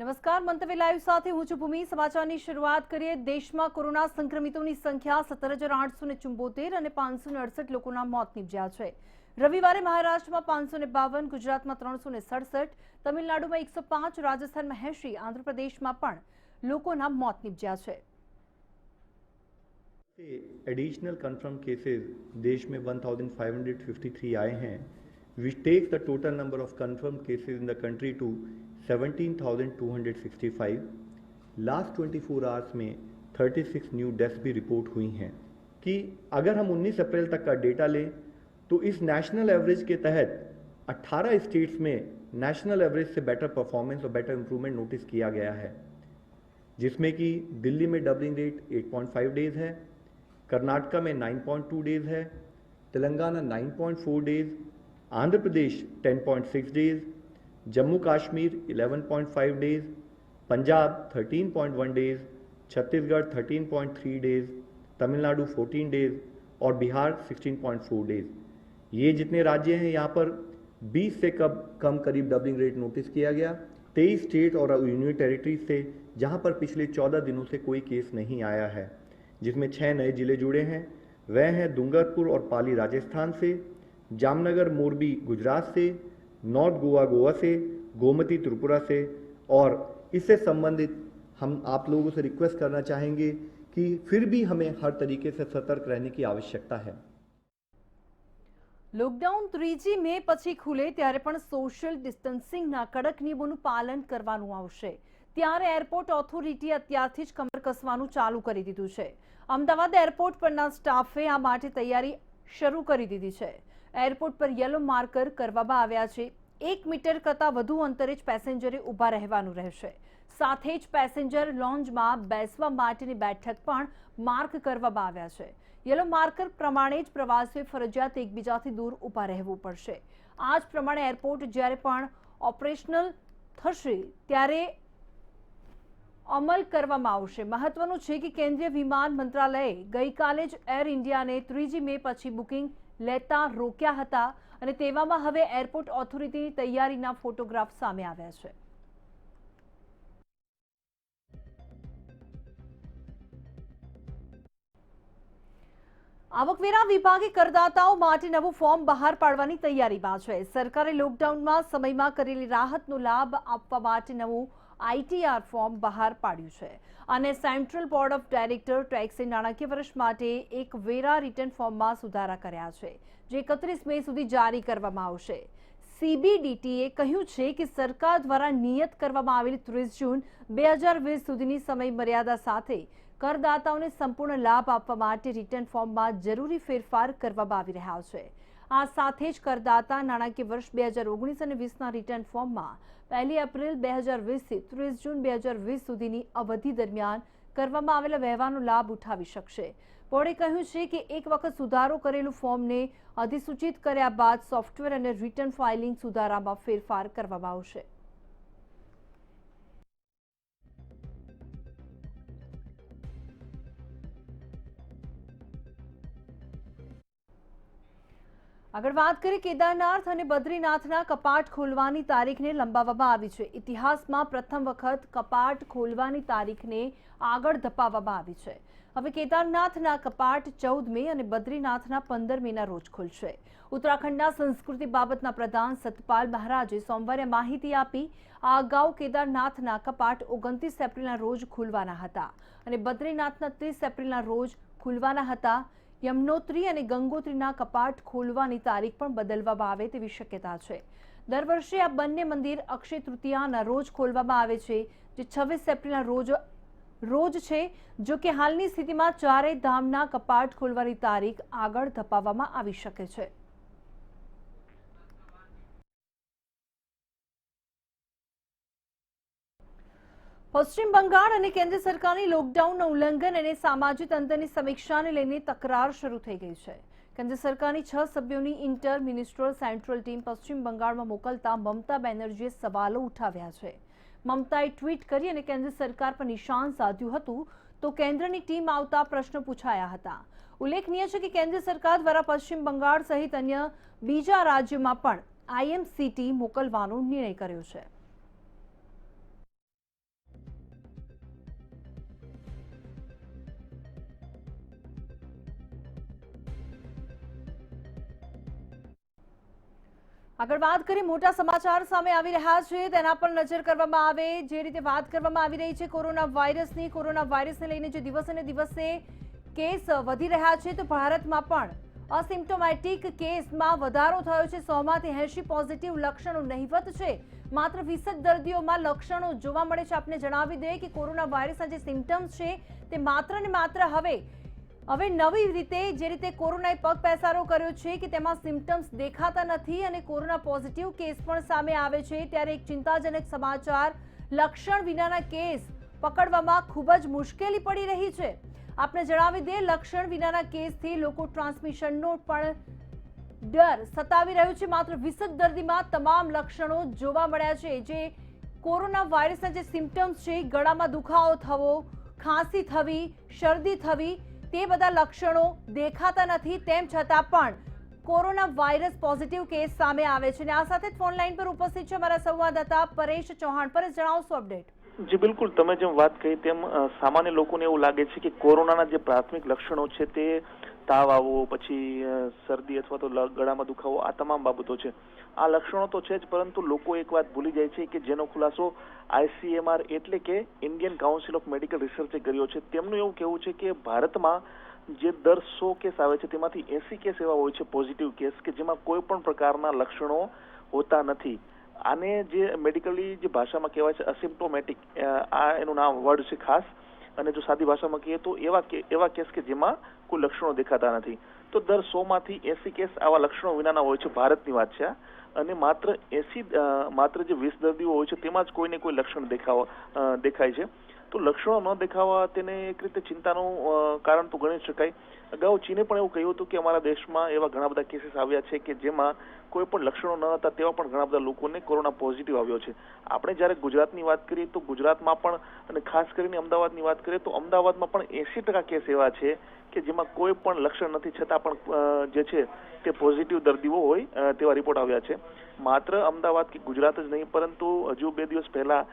નમસ્કાર, મંતવ્ય લાઈવ સાથે હું છું ભૂમિ। સમાચારની શરૂઆત કરીએ। દેશમાં કોરોના સંક્રમિતોની સંખ્યા 17,874 અને 568 લોકોના મોત નીપજ્યા છે। રવિવારે મહારાષ્ટ્રમાં 552, ગુજરાતમાં 367, તમિલનાડુમાં 105, રાજસ્થાનમાં 80, આંધ્રપ્રદેશમાં પણ લોકોના મોત નીપજ્યા છે। एडिशनल कंफर्म केसेस देश में 1553 आए हैं, which takes the total number of confirmed cases in the country to 17,265। Last 24 hours में 36 न्यू डेथ्स भी रिपोर्ट हुई हैं। कि अगर हम 19 अप्रैल तक का डेटा लें तो इस नेशनल एवरेज के तहत 18 स्टेट्स में नेशनल एवरेज से बेटर परफॉर्मेंस और बेटर इंप्रूवमेंट नोटिस किया गया है, जिसमें कि दिल्ली में डबलिंग रेट 8.5 डेज है, कर्नाटका में 9.2 डेज है, Telangana 9.4 days, Andhra Pradesh 10.6 days, Jammu Kashmir 11.5 days, Punjab 13.1 days, Chhattisgarh 13.3 days, Tamil Nadu 14 days और बिहार 16.4 डेज। ये जितने राज्य हैं यहाँ पर 20 से कम करीब डबलिंग रेट नोटिस किया गया। 23 स्टेट और यूनियन टेरिटरीज से जहाँ पर पिछले 14 दिनों से कोई केस नहीं आया है, जिसमें 6 नए जिले जुड़े हैं। वह हैं डूंगरपुर और पाली राजस्थान से, जामनगर मोरबी गुजरात से, नॉर्थ गोवा गोवा से, गोमती त्रिपुरा से। और इससे संबंधित हम आप लोगों से रिक्वेस्ट करना चाहेंगे कि फिर भी हमें हर तरीके से सतर्क रहने की आवश्यकता है। લોકડાઉન 3જી મે પછી ખુલે ત્યારે પણ સોશિયલ ડિસ્ટન્સિંગના કડક નિયમોનું પાલન કરવાનું આવશે, ત્યારે એરપોર્ટ ઓથોરિટી અત્યારથી જ કમર કસવાનું ચાલુ કરી દીધું છે। અમદાવાદ એરપોર્ટ પરના સ્ટાફે આ માટે તૈયારી શરૂ કરી દીધી છે। એરપોર્ટ પર યલો માર્કર કરવામાં આવ્યા છે। 1 મીટર કરતાં વધુ અંતરે જ પેસેન્જરે ઊભા રહેવાનું રહેશે। સાથે જ પેસેન્જર લોન્જમાં બેસવા માટેની બેઠક પણ માર્ક કરવામાં આવ્યા છે। યલો માર્કર પ્રમાણે જ પ્રવાસીઓએ ફરજિયાત એકબીજાથી દૂર ઊભા રહેવું પડશે। આ જ પ્રમાણે એરપોર્ટ જ્યારે પણ ઓપરેશનલ થશે ત્યારે અમલ કરવામાં આવશે। મહત્વનું છે કે કેન્દ્રીય વિમાન મંત્રાલયે ગઈકાલે જ એર ઇન્ડિયાને 3જી મે પછી બુકિંગ લેતા રોક્યા હતા અને તેવામાં હવે એરપોર્ટ ઓથોરિટીની તૈયારીના ફોટોગ્રાફ સામે આવ્યા છે। આવકવેરા વિભાગે કરદાતાઓ માટે નવું ફોર્મ બહાર પાડવાની તૈયારીમાં છે। સરકારે લોકડાઉનના સમયમાં કરેલી રાહતનો લાભ આપવા માટે નવું આઈટીઆર ફોર્મ બહાર પાડ્યું છે અને સેન્ટ્રલ બોર્ડ ઓફ ડાયરેક્ટર ટેક્સે નાણાકીય વર્ષ માટે એક વેરા રિટર્ન ફોર્મમાં સુધારા કર્યા છે, જે 31 મે સુધી જારી કરવામાં આવશે। સીબીડીટીએ કહ્યું છે કે સરકાર દ્વારા નિયત કરવામાં આવેલી 30 જૂન 2020 સુધીની સમય મર્યાદા સાથે કરદાતાઓને સંપૂર્ણ લાભ આપવા માટે રિટર્ન ફોર્મમાં જરૂરી ફેરફાર કરવામાં આવી રહ્યા છે। આ સાથે જ કરદાતા નાણાકીય વર્ષ 2019 અને 20ના રિટર્ન ફોર્મમાં 1 એપ્રિલ 2020 થી 30 જૂન 2020 સુધીની અવધિ દરમિયાન કરવામાં આવેલા વ્યવહારનો લાભ ઉઠાવી શકશે। બોર્ડે કહ્યું છે કે એક વખત સુધારો કરેલું ફોર્મને અધિસૂચિત કર્યા બાદ સોફ્ટવેર અને રિટર્ન ફાઇલિંગ સુધારામાં ફેરફાર કરવામાં આવશે। આગળ વાત કરીએ કેદારનાથ અને બદ્રીનાથના કપાટ ખોલવાની તારીખને લંબાવવામાં આવી છે। ઇતિહાસમાં પ્રથમ વખત કપાટ ખોલવાની તારીખને આગળ ધપાવવામાં આવી છે। હવે કેદારનાથના કપાટ 14 મે અને બદ્રીનાથના 15 મેના રોજ ખુલશે। ઉત્તરાખંડના સંસ્કૃતિ બાબતના પ્રધાન સતપાલ મહારાજે સોમવારે માહિતી આપી। આ અગાઉ કેદારનાથના કપાટ 29 એપ્રિલના રોજ ખુલવાના હતા અને બદ્રીનાથના 30 એપ્રિલના રોજ ખુલવાના હતા। યમનોત્રી અને ગંગોત્રીના કપાટ ખોલવાની તારીખ પણ બદલવામાં આવે તેવી શક્યતા છે। દર વર્ષે આ બંને મંદિર અક્ષય તૃતીયાના રોજ ખોલવામાં આવે છે, જે 26 એપ્રિલના રોજ છે। જો કે હાલની સ્થિતિમાં ચારેય ધામના કપાટ ખોલવાની તારીખ આગળ ધપાવવામાં આવી શકે છે। પશ્ચિમ બંગાળ અને કેન્દ્ર સરકારની લોકડાઉનના ઉલ્લંઘન અને સામાજિક અંતરની સમીક્ષાને લઈને તકરાર શરૂ થઈ ગઈ છે। કેન્દ્ર સરકારની 6 સભ્યોની ઇન્ટર મિનિસ્ટ્રલ સેન્ટ્રલ ટીમ પશ્ચિમ બંગાળમાં મોકલતા મમતા બેનર્જીએ સવાલો ઉઠાવ્યા છે। મમતાએ ટ્વીટ કરી અને કેન્દ્ર સરકાર પર નિશાન સાધ્યું હતું, તો કેન્દ્રની ટીમ આવતા પ્રશ્નો પૂછાયા હતા। ઉલ્લેખનીય છે કે કેન્દ્ર સરકાર દ્વારા પશ્ચિમ બંગાળ સહિત અન્ય બીજા રાજ્યોમાં પણ આઈએમસીટી મોકલવાનો નિર્ણય કર્યો છે। આગળ વાત કરીએ, મોટા સમાચાર સામે આવી રહ્યા છે તેના પર નજર કરવામાં આવે. જે રીતે વાત કરવામાં આવી રહી છે કોરોના વાયરસને લઈને જે દિવસે ને દિવસે કેસ વધી રહ્યા છે, તો ભારતમાં પણ અસિમ્પ્ટોમેટિક કેસમાં વધારો થયો છે. 100માંથી 80 પોઝિટિવ લક્ષણો નહિવત છે. માત્ર 20 જ દર્દીઓમાં લક્ષણો જોવા મળે છે. આપને જણાવી દઈએ કે કોરોના વાયરસના જે સિમ્પટમ્સ છે તે માત્ર ને માત્ર હવે નવી રીતે જે રીતે કોરોનાએ પગ પેસારો કર્યો છે કે તેમાં સિમ્પટમ્સ દેખાતા નથી અને કોરોના પોઝિટિવ કેસ પણ સામે આવે છે. ત્યારે એક ચિંતાજનક સમાચાર, લક્ષણ વિનાના કેસ પકડવામાં ખૂબ જ મુશ્કેલી પડી રહી છે. આપને જણાવી દઈએ, લક્ષણ વિનાના કેસથી લોકો ટ્રાન્સમિશનનો પણ ડર સતાવી રહ્યો છે. માત્ર 20 જ દર્દીમાં તમામ લક્ષણો જોવા મળ્યા છે. જે કોરોના વાયરસના જે સિમ્પટમ્સ છે, ગળામાં દુખાવો થવો, ખાંસી થવી, શરદી થવી, તે બધા લક્ષણો દેખાતા નથી. તેમ છતાં પણ કોરોના વાયરસ પોઝિટિવ કેસ સામે આવે છે. અને આ સાથે ફોન લાઈન પર ઉપસ્થિત છે અમારા સંવાદદાતા પરેશ ચૌહાણ. પરેશ, જણાવશો અપડેટ? જી બિલકુલ, તમે જેમ વાત કહી તેમ સામાન્ય લોકોને એવું લાગે છે કે કોરોનાના જે પ્રાથમિક લક્ષણો છે તે તાવ આવવો, પછી શરદી અથવા તો ગળામાં દુખાવો, આ તમામ બાબતો છે. આ લક્ષણો તો છે જ, પરંતુ લોકો એક વાત ભૂલી જાય છે કે જેનો ખુલાસો ICMR એટલે કે ઇન્ડિયન કાઉન્સિલ ઓફ મેડિકલ રિસર્ચે કર્યો છે. તેમનું એવું કહેવું છે કે ભારતમાં જે દર 100 કેસ આવે છે તેમાંથી 80 કેસ એવા હોય છે પોઝિટિવ કેસ કે જેમાં કોઈ પણ પ્રકારના લક્ષણો હોતા નથી. આને જે મેડિકલી જે ભાષામાં કહેવાય છે અસિમ્પ્ટોમેટિક, આ એનું નામ વર્ડ છે ખાસ. અને જો સાદી ભાષામાં કહીએ તો એવા કેસ કે જેમાં કોઈ લક્ષણો દેખાતા નથી. તો દર 100માંથી 80 કેસ આવા લક્ષણો વિનાના હોય છે. ભારતની વાત છે. અને માત્ર જે 20 દર્દીઓ હોય છે તેમાં જ કોઈને કોઈ લક્ષણ દેખાય છે. તો લક્ષણો ન દેખાવા તેને એક રીતે ચિંતાનું કારણ તો ગણી શકાય. અગાઉ ચીને પણ એવું કહ્યું હતું કે અમારા દેશમાં એવા ઘણા બધા કેસીસ આવ્યા છે કે જેમાં કોઈ પણ લક્ષણો ન હતા તેવા પણ ઘણા બધા લોકોને કોરોના પોઝિટિવ આવ્યો છે. આપણે જ્યારે ગુજરાતની વાત કરીએ તો ગુજરાતમાં પણ, અને ખાસ કરીને અમદાવાદની વાત કરીએ તો અમદાવાદમાં પણ 80% કેસ એવા છે કે જેમાં કોઈ પણ લક્ષણ નથી, છતાં પણ જે છે તે પોઝિટિવ દર્દીઓ હોય તેવા રિપોર્ટ આવ્યા છે. માત્ર અમદાવાદ કે ગુજરાત જ નહીં, પરંતુ હજુ 2 દિવસ પહેલા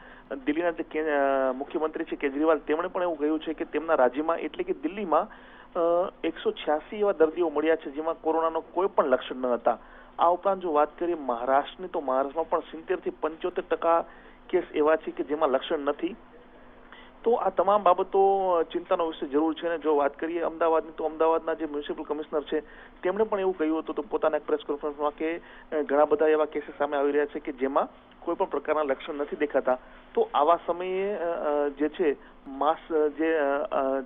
દિલ્હીના જે મુખ્યમંત્રી છે કેજરીવાલ, તેમણે પણ એવું કહ્યું છે કે તેમના રાજ્યમાં એટલે કે દિલ્હીમાં 186 એવા દર્દીઓ મળ્યા છે જેમાં કોરોનાનો કોઈ પણ લક્ષણ ન હતા. આ ઉપરાંત જો વાત કરીએ મહારાષ્ટ્રની, તો મહારાષ્ટ્રમાં પણ 70 થી 75% કેસ એવા છે કે જેમાં લક્ષણ નથી. તો આ તમામ બાબતો ચિંતાનો વિષય જરૂર છે. અને જો વાત કરીએ અમદાવાદની, તો અમદાવાદના જે મ્યુનિસિપલ કમિશનર છે તેમણે પણ એવું કહ્યું હતું તો પોતાના પ્રેસ કોન્ફરન્સમાં કે ઘણા બધા એવા કેસીસ સામે આવી રહ્યા છે કે જેમાં કોઈ પણ પ્રકારના લક્ષણ નથી દેખાતા. તો આવા સમયે જે છે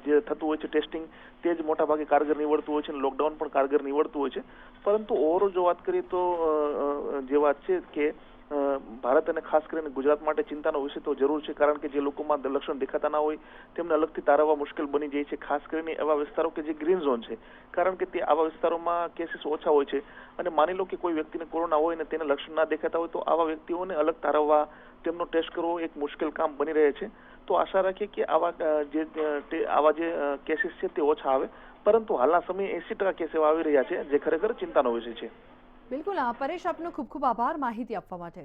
જે થતું હોય છે ટેસ્ટિંગ, તે જ મોટા ભાગે કારગર નીવડતું હોય છે અને લોકડાઉન પણ કારગર નીવડતું હોય છે. પરંતુ ઓવરઓલ જો વાત કરીએ તો જે વાત છે કે ભારત અને ખાસ કરીને ગુજરાત માટે ચિંતાનો વિષય તો જરૂર છે. કારણ કે જે લોકોમાં લક્ષણ દેખાતા ના હોય તેમને અલગથી તારવવા મુશ્કેલ બની જાય છે. ખાસ કરીને એવા વિસ્તારો કે જે ગ્રીન ઝોન છે, કારણ કે તે આવા વિસ્તારોમાં કેસીસ ઓછા હોય છે. અને માની લો કે કોઈ વ્યક્તિને કોરોના હોય અને તેને લક્ષણ ના દેખાતા હોય તો આવા વ્યક્તિઓને અલગ તારવવા, તેમનો ટેસ્ટ કરવો એક મુશ્કેલ કામ બની રહે છે. તો આશા રાખીએ કે આવા જે કેસીસ છે તે ઓછા આવે. પરંતુ હાલના સમયે 80% કેસ એવા આવી રહ્યા છે જે ખરેખર ચિંતાનો વિષય છે. બિલકુલ. પરેશ, આપનો ખૂબ ખૂબ આભાર માહિતી આપવા માટે.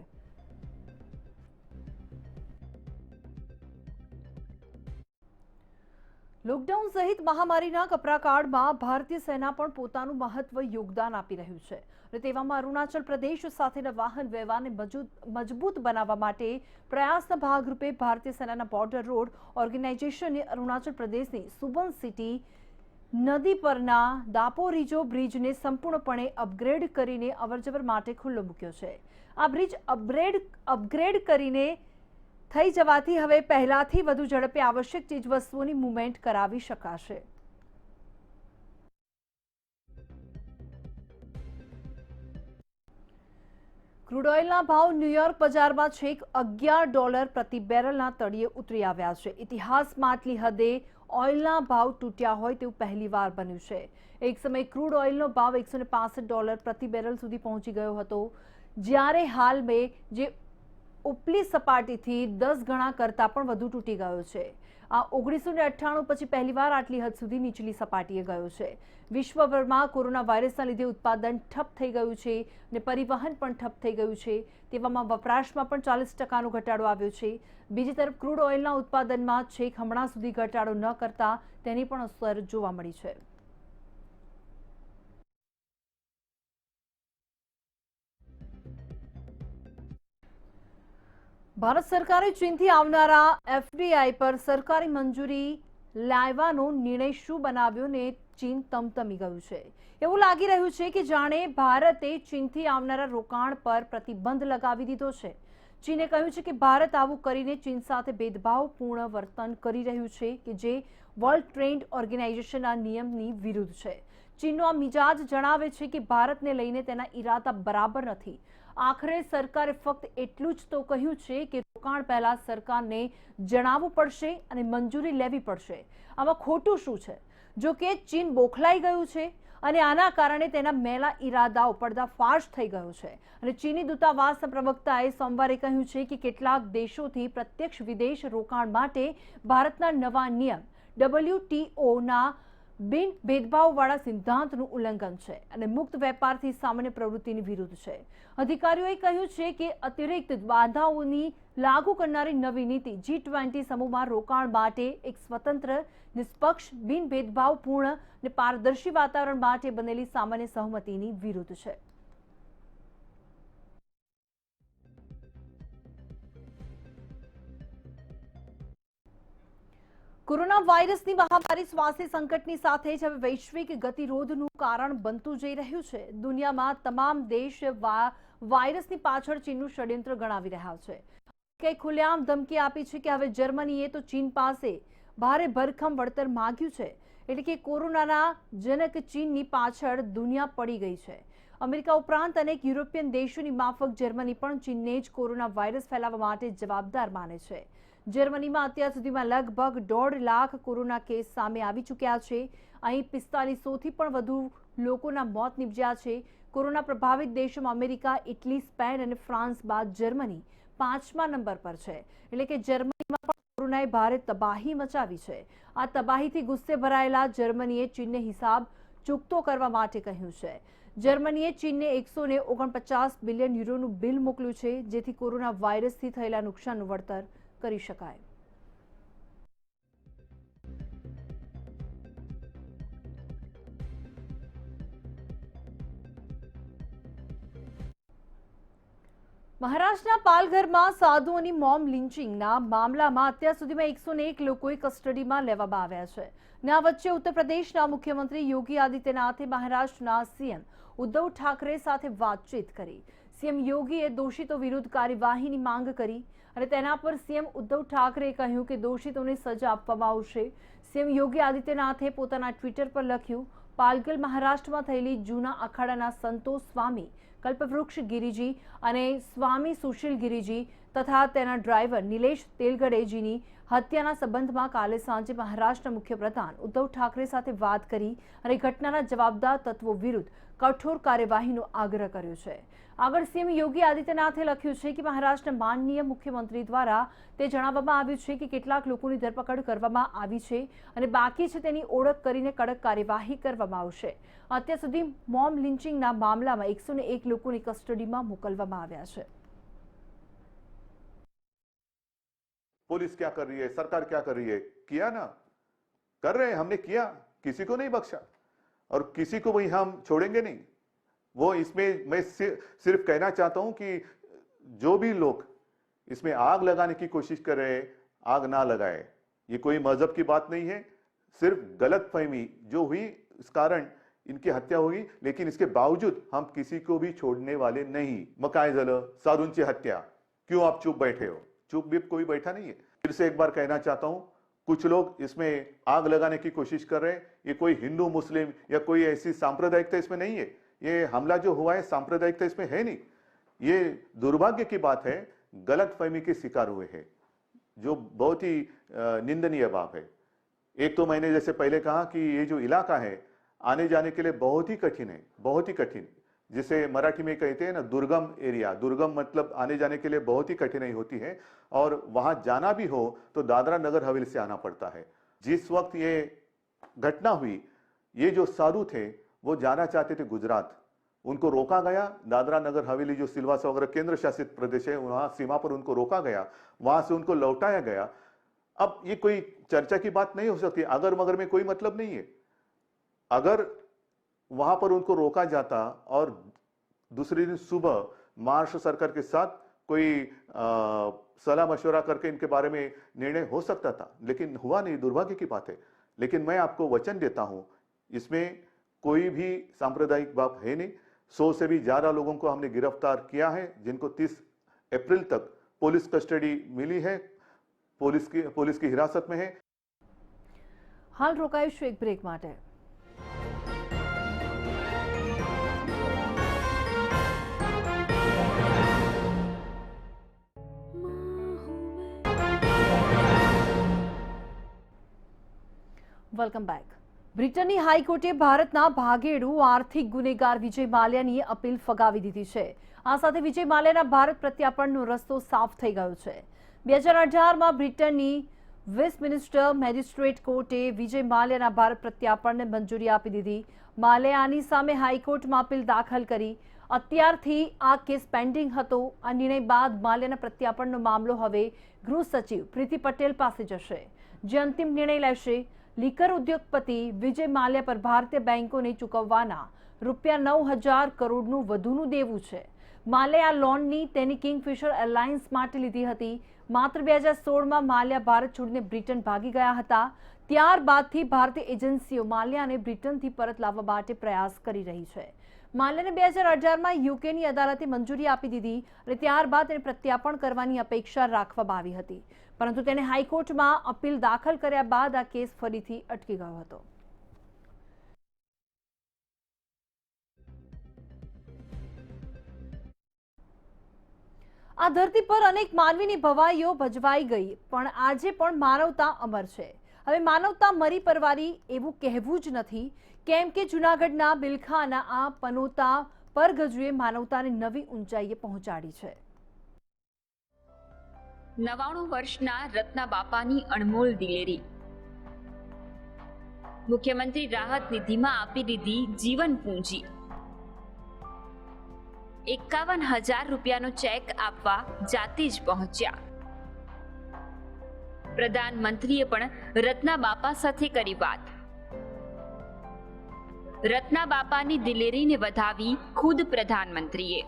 લોકડાઉન સહિત મહામારીના કપરાકાળમાં ભારતીય સેના પણ પોતાનું મહત્વ યોગદાન આપી રહ્યું છે. અને તેવામાં અરુણાચલ પ્રદેશ સાથેના વાહન વ્યવહારને મજબૂત બનાવવા માટે પ્રયાસના ભાગરૂપે ભારતીય સેનાના બોર્ડર રોડ ઓર્ગેનાઇઝેશને અરુણાચલ પ્રદેશની સુબન સિટી નદી પરના દાપોરિજો બ્રિજને સંપૂર્ણપણે અપગ્રેડ કરીને અવરજવર માટે ખુલ્લો મૂક્યો છે. આ બ્રિજ અપગ્રેડ કરીને થઈ જવાથી હવે પહેલાથી વધુ ઝડપે આવશ્યક ચીજવસ્તુઓની મૂવમેન્ટ કરાવી શકાશે. ક્રૂડ ઓઇલના ભાવ ન્યૂયોર્ક બજારમાં છેક $11 પ્રતિ બેરલના તળિયે ઉતરી આવ્યા છે. ઇતિહાસમાં આટલી હદે ઓઇલના ભાવ તૂટ્યા હોય તેવું પહેલીવાર બન્યું છે. એક સમયે ક્રૂડ ઓઇલનો ભાવ $165 પ્રતિ બેરલ સુધી પહોંચી ગયો હતો, જ્યારે હાલ મેં જે ઉપલી સપાટીથી 10 ગણા કરતાં પણ વધુ તૂટી ગયો છે. આ 1998 પછી પહેલીવાર આટલી હદ સુધી નીચલી સપાટીએ ગયો છે. વિશ્વભરમાં કોરોના વાયરસના લીધે ઉત્પાદન ઠપ થઈ ગયું છે અને પરિવહન પણ ઠપ થઈ ગયું છે. તેવામાં વપરાશમાં પણ 40%નો ઘટાડો આવ્યો છે. બીજી તરફ ક્રૂડ ઓઇલના ઉત્પાદનમાં છેક હમણાં સુધી ઘટાડો ન કરતા તેની પણ અસર જોવા મળી છે. ભારત સરકારે ચીનથી આવનારા એફડીઆઈ પર સરકારી મંજૂરી લાવવાનો નિર્ણય શું બનાવ્યો ને ચીન તમતમી ગયું છે। એવું લાગી રહ્યું છે કે જાણે ભારતે ચીનથી આવનારા રોકાણ પર પ્રતિબંધ લગાવી દીધો છે। ચીને કહ્યું છે કે ભારત આવું કરીને ચીન સાથે ભેદભાવપૂર્ણ વર્તન કરી રહ્યું છે કે જે વર્લ્ડ ટ્રેડ ઓર્ગેનાઇઝેશનના નિયમની વિરુદ્ધ છે। ચીનનો આ મિજાજ જણાવે છે કે ભારતને લઈને તેના ઈરાદા બરાબર નથી। આખરે સરકારે ફક્ત એટલું જ તો કહ્યું છે કે રોકાણ પહેલા સરકારને જણાવવું પડશે અને મંજૂરી લેવી પડશે। આમાં ખોટું શું છે? જો કે ચીન બોખલાઈ ગયું છે અને આના કારણે તેના મેલા ઈરાદાઓ પર્દાફાશ થઈ ગયો છે અને ચીની દૂતાવાસના પ્રવક્તાએ સોમવારે કહ્યું છે કે કેટલાક દેશોથી પ્રત્યક્ષ વિદેશ રોકાણ માટે ભારતના નવા નિયમ WTOના બિન ભેદભાવવાળા સિદ્ધાંતનું ઉલ્લંઘન છે અને મુક્ત વેપારથી સામાન્ય પ્રવૃત્તિની વિરુદ્ધ છે। અધિકારીઓએ કહ્યું છે કે અતિરિક્ત બાધાઓની લાગુ કરનારી નવી નીતિ G20 સમૂહમાં રોકાણ માટે એક સ્વતંત્ર, નિષ્પક્ષ, બિન ભેદભાવપૂર્ણ અને પારદર્શી વાતાવરણ માટે બનેલી સામાન્ય સહમતિની વિરુદ્ધ છે। કોરોના વાયરસની મહામારી સ્વાસ્થ્ય સંકટની સાથે જ હવે વૈશ્વિક ગતિરોધનું કારણ બનતું જઈ રહ્યું છે। દુનિયામાં તમામ દેશ વાયરસની પાછળ ચીનનું ષડયંત્ર ગણાવી રહ્યા છે। કે ખુલ્લેઆમ ધમકી આપી છે કે હવે જર્મનીએ તો ચીન પાસે ભારે ભરખમ વળતર માંગ્યું છે, એટલે કે કોરોનાના જનક ચીનની પાછળ દુનિયા પડી ગઈ છે। અમેરિકા ઉપરાંત અનેક યુરોપિયન દેશોની માફક જર્મની પણ ચીનને જ કોરોના વાયરસ ફેલાવવા માટે જવાબદાર માને છે। જર્મનીમાં અત્યાર સુધીમાં લગભગ 1.5 લાખ કોરોના કેસ સામે આવી ચૂક્યા છે। અહીં 4500થી પણ વધુ લોકોના મોત નીપજ્યા છે। કોરોના પ્રભાવિત દેશોમાં અમેરિકા, ઇટલી, સ્પેન અને ફ્રાન્સ બાદ જર્મની 5મા નંબર પર છે, એટલે કે જર્મનીમાં પણ કોરોનાએ ભારે તબાહી મચાવી છે। આ તબાહીથી ગુસ્સે ભરાયેલા જર્મનીએ ચીનને હિસાબ ચૂકતો કરવા માટે કહ્યું છે। જર્મનીએ ચીનને 149 બિલિયન યુરોનું બિલ મોકલ્યું છે, જેથી કોરોના વાયરસથી થયેલા નુકસાનનું વળતર કરી શકાય। મહારાષ્ટ્રના પાલઘરમાં સાધુઓની મોમ લિન્ચિંગના મામલામાં અત્યાર સુધીમાં 101 લોકોએ કસ્ટડીમાં લેવામાં આવ્યા છે। આ વચ્ચે ઉત્તર પ્રદેશના મુખ્યમંત્રી યોગી આદિત્યનાથે મહારાષ્ટ્રના સીએમ ઉદ્ધવ ઠાકરે સાથે વાતચીત કરી। સીએમ યોગીએ દોષિતો વિરુદ્ધ કાર્યવાહીની માંગ કરી અને તેના પર સીએમ ઉદ્ધવ ઠાકરેએ કહ્યું કે દોષિતોને સજા આપવામાં આવશે। સીએમ યોગી આદિત્યનાથે પોતાના ટ્વિટર પર લખ્યું, પાલઘર મહારાષ્ટ્રમાં થયેલી જૂના અખાડાના સંતો સ્વામી કલ્પવૃક્ષ ગિરિજી અને સ્વામી સુશીલ ગિરિજી તથા તેના ડ્રાઈવર નિલેશ તેલગડેજીની હત્યાના સંબંધમાં કાલે સાંજે મહારાષ્ટ્રના મુખ્યપ્રધાન ઉદ્ધવ ઠાકરે સાથે વાત કરી અને ઘટનાના જવાબદાર તત્વો વિરુદ્ધ કઠોર કાર્યવાહીનો આગ્રહ કર્યો છે। આગળ સીએમ યોગી આદિત્યનાથે લખ્યું છે કે મહારાષ્ટ્રના માનનીય મુખ્યમંત્રી દ્વારા તે જણાવવામાં આવ્યું છે કે કેટલાક લોકોની ધરપકડ કરવામાં આવી છે અને બાકી છે તેની ઓળખ કરીને કડક કાર્યવાહી કરવામાં આવશે। અત્યાર સુધી મોમ લિન્ચિંગના મામલામાં 101 લોકોની કસ્ટડીમાં મોકલવામાં આવ્યા છે। पुलिस क्या कर रही है, सरकार क्या कर रही है? किया ना, कर रहे हैं, हमने किया, किसी को नहीं बख्शा और किसी को भी हम छोड़ेंगे नहीं। वो इसमें मैं सिर्फ कहना चाहता हूं कि जो भी लोग इसमें आग लगाने की कोशिश कर रहे हैं, आग ना लगाए। ये कोई मजहब की बात नहीं है, सिर्फ गलत फहमी जो हुई इस कारण इनकी हत्या हुई, लेकिन इसके बावजूद हम किसी को भी छोड़ने वाले नहीं। मग काय झालं, साधूंची हत्या, क्यों आप चुप बैठे हो? चुप भी कोई बैठा नहीं है। फिर से एक बार कहना चाहता हूं, कुछ लोग इसमें आग लगाने की कोशिश कर रहे हैं। ये कोई हिंदू मुस्लिम या कोई ऐसी सांप्रदायिकता इसमें नहीं है। ये हमला जो हुआ है सांप्रदायिकता इसमें है नहीं। ये दुर्भाग्य की बात है, गलत फहमी के शिकार हुए हैं, जो बहुत ही निंदनीय बात है। एक तो मैंने जैसे पहले कहा कि ये जो इलाका है आने जाने के लिए बहुत ही कठिन है, बहुत ही कठिन, जिसे मराठी में कहते हैं ना दुर्गम एरिया। दुर्गम मतलब आने जाने के लिए बहुत ही कठिनाई होती है और वहां जाना भी हो तो दादरा नगर हवेली से आना पड़ता है। जिस वक्त ये घटना हुई, ये जो साधु थे वो जाना चाहते थे गुजरात, उनको रोका गया। दादरा नगर हवेली जो सिलवासा वगैरह केंद्र शासित प्रदेश है, वहां सीमा पर उनको रोका गया, वहां से उनको लौटाया गया। अब ये कोई चर्चा की बात नहीं हो सकती, अगर मगर में कोई मतलब नहीं है। अगर वहां पर उनको रोका जाता और दूसरे दिन सुबह महाराष्ट्र सरकार के साथ कोई सलाह मशवरा करके इनके बारे में निर्णय हो सकता था, लेकिन हुआ नहीं, दुर्भाग्य की बात है। लेकिन मैं आपको वचन देता हूं, इसमें कोई भी सांप्रदायिक बात है नहीं। 100 से भी ज्यादा लोगों को हमने गिरफ्तार किया है, जिनको 30 अप्रैल तक पुलिस कस्टडी मिली है, पुलिस की हिरासत में है। હાલ રોકાઈશું એક બ્રેક માટે। Welcome back. બ્રિટનની હાઈકોર્ટે ભારતના ભાગેડુ આર્થિક ગુનેગાર વિજય માલ્યાની અપીલ ફગાવી દીધી છે। આ સાથે વિજય માલ્યાના ભારત પ્રત્યાર્પણનો રસ્તો સાફ થઈ ગયો છે। 2018માં બ્રિટનની વેસ્ટમિનિસ્ટર મેજિસ્ટ્રેટ કોર્ટે વિજય માલ્યાના ભારત પ્રત્યાર્પણને મંજૂરી આપી દીધી। માલ્યાની સામે હાઈકોર્ટમાં અપીલ દાખલ કરી। અત્યારથી આ કેસ પેન્ડિંગ હતો। આ નિર્ણય બાદ માલ્યાના પ્રત્યાર્પણનો મામલો હવે ગૃહ સચિવ પ્રીતિ પટેલ પાસે જશે, જે અંતિમ નિર્ણય લેશે। લીકર ઉદ્યોગપતિ વિજય માલ્યા પર ભારતીય બેંકોને ચૂકવવાના ₹9,000 કરોડનું વધુનું દેવું છે। માલ્યા આ લોનની તેની કિંગફિશર એરલાઇન્સ માટે લીધી હતી। માત્ર 2016માં માલ્યા ભારત છોડીને બ્રિટન ભાગી ગયા હતા। ત્યારબાદથી ભારતીય એજન્સીઓ માલ્યાને બ્રિટનથી પરત લાવવા માટે પ્રયાસ કરી રહી છે। માલ્યાને 2018માં યુકેની અદાલતે મંજૂરી આપી દીધી અને ત્યારબાદ તેને પ્રત્યાર્પણ કરવાની અપેક્ષા રાખવામાં આવી હતી, પરંતુ તેને હાઈકોર્ટમાં અપીલ દાખલ કર્યા બાદ આ કેસ ફરીથી અટકી ગયો હતો। આ ધરતી પર અનેક માનવીની ભવાઈઓ ભજવાઈ ગઈ, પણ આજે પણ માનવતા અમર છે। હવે માનવતા મરી પરવારી એવું કહેવું જ નથી, કેમ કે જૂનાગઢના બિલખાના આ પનોતા પરગજુએ માનવતાને નવી ઊંચાઈએ પહોંચાડી છે। 99 વર્ષના રત્ના બાપાની અણમોલ દિલેરી। મુખ્યમંત્રી રાહત નિધિમાં આપી દીધી જીવન પૂંજી। 51,000 રૂપિયાનો ચેક આપવા જાતે જ પહોંચ્યા। પ્રધાનમંત્રીએ પણ રત્ના બાપા સાથે કરી વાત। રત્ના બાપાની દિલેરીને વધાવી ખુદ પ્રધાનમંત્રીએ।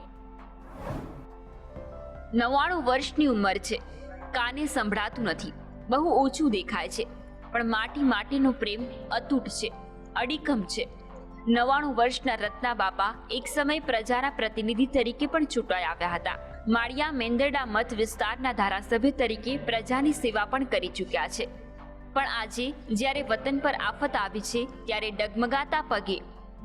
99 વર્ષની ઉંમર છે, કાને સંભળાતું નથી, બહુ ઓછું દેખાય છે, પણ માટી માટેનો પ્રેમ અતૂટ છે, અડીખમ છે। 99 વર્ષના રત્ના બાપા એક સમય પ્રજાના પ્રતિનિધિ તરીકે પણ ચૂંટાઈ આવ્યા હતા। માળિયા મેંદરડા મત વિસ્તારના ધારાસભ્ય તરીકે પ્રજાની સેવા પણ કરી ચૂક્યા છે। પણ આજે જ્યારે વતન પર આફત આવી છે, ત્યારે ડગમગાતા પગે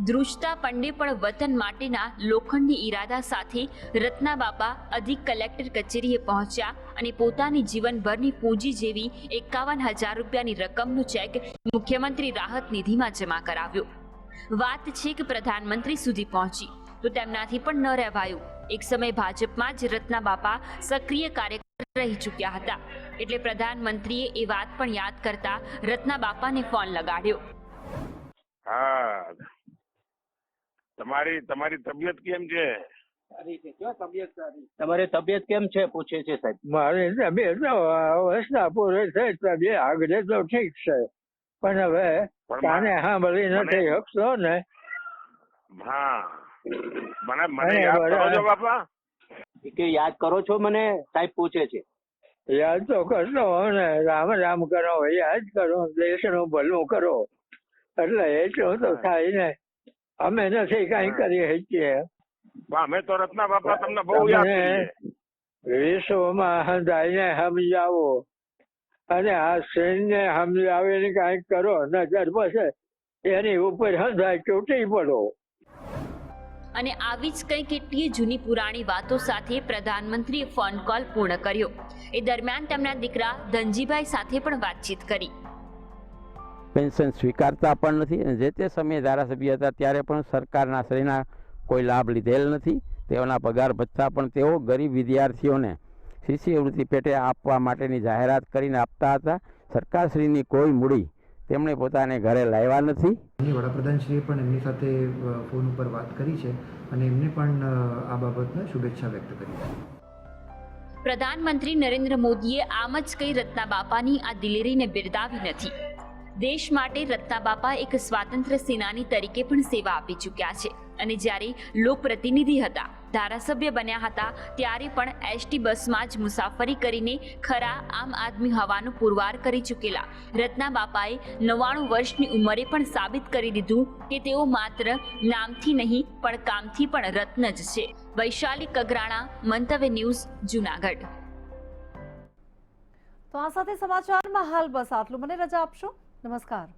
ધ્રુજતા પંડે પણ વતન માટેના લોખંડી ઈરાદા સાથે રત્ના બાપા અધિક કલેક્ટર કચેરીએ પહોંચ્યા અને પોતાની જીવનભરની પૂંજી જેવી 51,000 રૂપિયાની રકમનો ચેક મુખ્યમંત્રી રાહત નિધિમાં જમા કરાવ્યો। વાત છે કે પ્રધાનમંત્રી સુધી પહોંચી તો તેમનાથી પણ ન રહેવાયું। એક સમય ભાજપમાં જ રત્ના બાપા સક્રિય કાર્યકર રહી ચૂક્યા હતા, એટલે પ્રધાનમંત્રીએ એ વાત પણ યાદ કરતા રત્ના બાપાને ફોન લગાડ્યો। હા, તમારી તબિયત કેમ છે? તમારી તબિયત કેમ છે પૂછે છે સાહેબ। મારી તબિયત અવસ્થા પૂરી થઈ, તબિયત આગળ તો ઠીક છે, પણ હવે કાને સાંભળી નથી શકતો ને। હા, મને યાદ કરો છો બાપા? કે યાદ કરો છો મને સાહેબ પૂછે છે। યાદ તો કરતો ને, રામ રામ કરો, યાદ કરો, દેશનું ભલું કરો, એટલે એટલું તો થાય ને। અમે નથી કઈ કરી શકીએ। અમે તો રત્ના બાપા તમને બહુ યાદ કરીએ। વિશ્વમાં હંધાઈને સમજાવો અને આ સૈન્ય સમજાવીને કઈક કરો, નજર પછી એની ઉપર હંધાઈ તૂટી પડો। અને આવી જ કંઈ કેટલીય જૂની પુરાણી વાતો સાથે પ્રધાનમંત્રીએ ફોન કોલ પૂર્ણ કર્યો। એ દરમિયાન તેમના દીકરા ધનજીભાઈ સાથે પણ વાતચીત કરી। પેન્શન સ્વીકારતા પણ નથી અને જે તે સમયે ધારાસભ્ય હતા ત્યારે પણ સરકારના શ્રેયના કોઈ લાભ લીધેલ નથી। તેઓના પગાર ભથ્થા પણ તેઓ ગરીબ વિદ્યાર્થીઓને શિષ્યવૃત્તિ પેટે આપવા માટેની જાહેરાત કરીને આપતા હતા। સરકારશ્રીની કોઈ મૂડી તેમણે પોતાને ઘરે લાવ્યા નથી। વડાપ્રધાનશ્રીએ પણ એમની સાથે ફોન ઉપર વાત કરી છે અને એમને પણ આ બાબતમાં શુભેચ્છા વ્યક્ત કરી છે। પ્રધાનમંત્રી નરેન્દ્ર મોદીએ આમ જ કઈ રત્ના બાપાની આ દિલેરીને બિરદાવી નથી। દેશ માટે રત્ના બાપા એક સ્વાતંત્ર્ય સેનાની તરીકે પણ સેવા આપી ચૂક્યા છે। અને જ્યારે લોકપ્રતિનિધિ હતા, ધારાસભ્ય બન્યા હતા, ત્યારે પણ એસટી બસમાં જ મુસાફરી કરીને ખરા આમ આદમી હવાનું પુરવાર કરી ચૂકેલા રત્ના બાપાએ 99 વર્ષની ઉંમરે પણ સાબિત કરી દીધું કે તેઓ માત્ર નામથી નહીં પણ કામથી પણ રત્ન જ છે. વૈશાલી કગરાણા, મંતવ્ય ન્યૂઝ, જૂનાગઢ. તો આ સાથે સમાચારમાં હાલ બસ આટલું. મને રજા આપશો. નમસ્કાર.